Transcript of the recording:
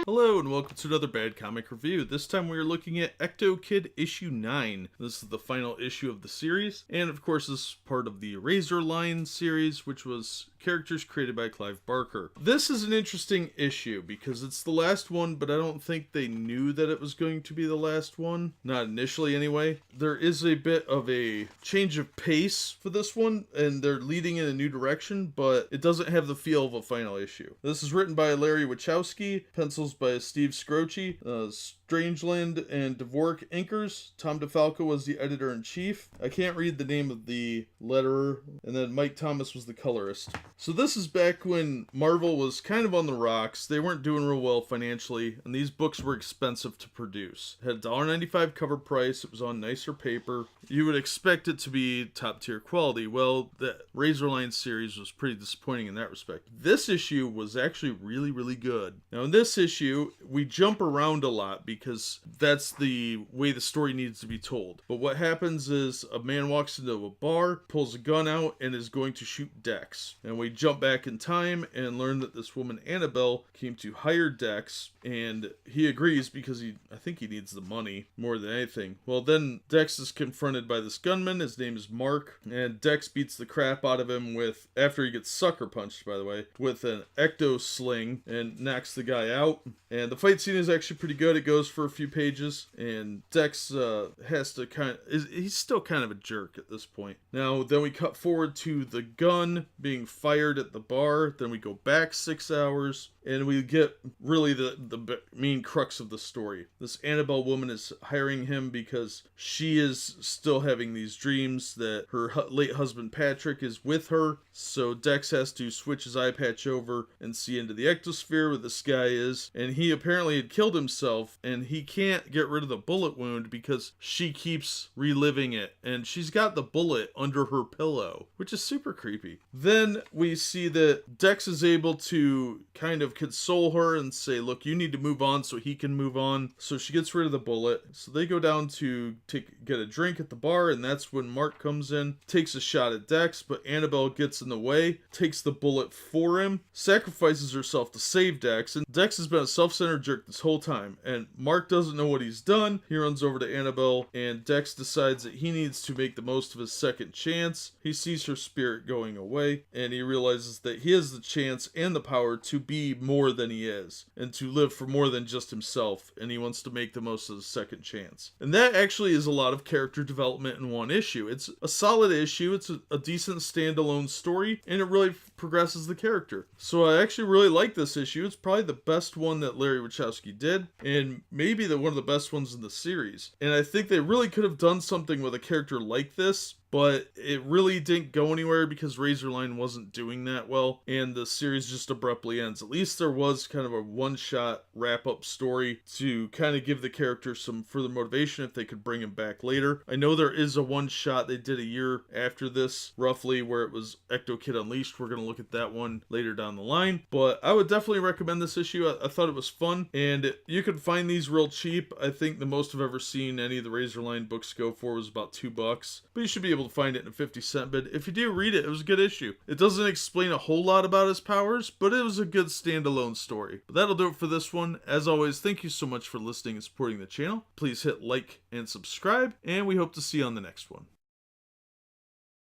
Hello and welcome to another Bad Comic Review. This time we are looking at Ectokid issue 9. This is the final issue of the series, and of course this is part of the Razorline series, which was characters created by Clive Barker. This is an interesting issue because it's the last one, but I don't think they knew that it was going to be the last one. Not initially anyway. There is a bit of a change of pace for this one, and they're leading in a new direction, but it doesn't have the feel of a final issue. This is written by Larry Wachowski, pencils by Steve Scroce, Strangeland and Dvorak inkers. Tom DeFalco was the editor-in-chief. I can't read the name of the letterer, and then Mike Thomas was the colorist. So this is back when Marvel was kind of on the rocks. They weren't doing real well financially, and these books were expensive to produce. It had a $1.95 cover price. It was on nicer paper. You would expect it to be top-tier quality. Well, the Razorline series was pretty disappointing in that respect. This issue was actually really, really good. Now, in this issue, we jump around a lot because that's the way the story needs to be told. But what happens is a man walks into a bar, pulls a gun out, and is going to shoot Dex. And we jump back in time and learn that this woman, Annabelle, came to hire Dex, and he agrees because I think he needs the money more than anything. Well, then Dex is confronted by this gunman. His name is Mark, and Dex beats the crap out of him with, after he gets sucker punched, by the way, with an ecto sling and knocks the guy out. And the fight scene is actually pretty good. It goes for a few pages, and Dex has to he's still kind of a jerk at this point. Now, then we cut forward to the gun being fired at the bar. Then we go back 6 hours, and we get really the main crux of the story. This Annabelle woman is hiring him because she is still having these dreams that her late husband Patrick is with her. So Dex has to switch his eye patch over and see into the ectosphere where this guy is. And he apparently had killed himself, and he can't get rid of the bullet wound because she keeps reliving it. And she's got the bullet under her pillow, which is super creepy. Then we see that Dex is able to kind of console her and say, look, you need to move on so he can move on. So she gets rid of the bullet. So they go down to get a drink at the bar, and that's when Mark comes in, takes a shot at Dex, but Annabelle gets in the way, takes the bullet for him, sacrifices herself to save Dex, and Dex has been a self-centered jerk this whole time, and Mark doesn't know what he's done. He runs over to Annabelle, and Dex decides that he needs to make the most of his second chance. He sees her spirit going away, and he realizes that he has the chance and the power to be more than he is, and to live for more than just himself, and he wants to make the most of his second chance. And that actually is a lot of character development in one issue. It's a solid issue, it's a decent standalone story, and it really progresses the character. So I actually really like this issue. It's probably the best one that Larry Wachowski did, and maybe one of the best ones in the series. And I think they really could have done something with a character like this, but it really didn't go anywhere because Razorline wasn't doing that well, and the series just abruptly ends. At least there was kind of a one-shot wrap-up story to kind of give the character some further motivation if they could bring him back later. I know there is a one-shot they did a year after this, roughly, where it was Ectokid Unleashed. We're going to look at that one later down the line, but I would definitely recommend this issue. I thought it was fun, and you can find these real cheap. I think the most I've ever seen any of the Razorline books go for was about $2, but you should be able to find it in a 50-cent bid. If you do read it, it was a good issue. It doesn't explain a whole lot about his powers, but it was a good standalone story. But that'll do it for this one. As always, thank you so much for listening and supporting the channel. Please hit like and subscribe, and we hope to see you on the next one.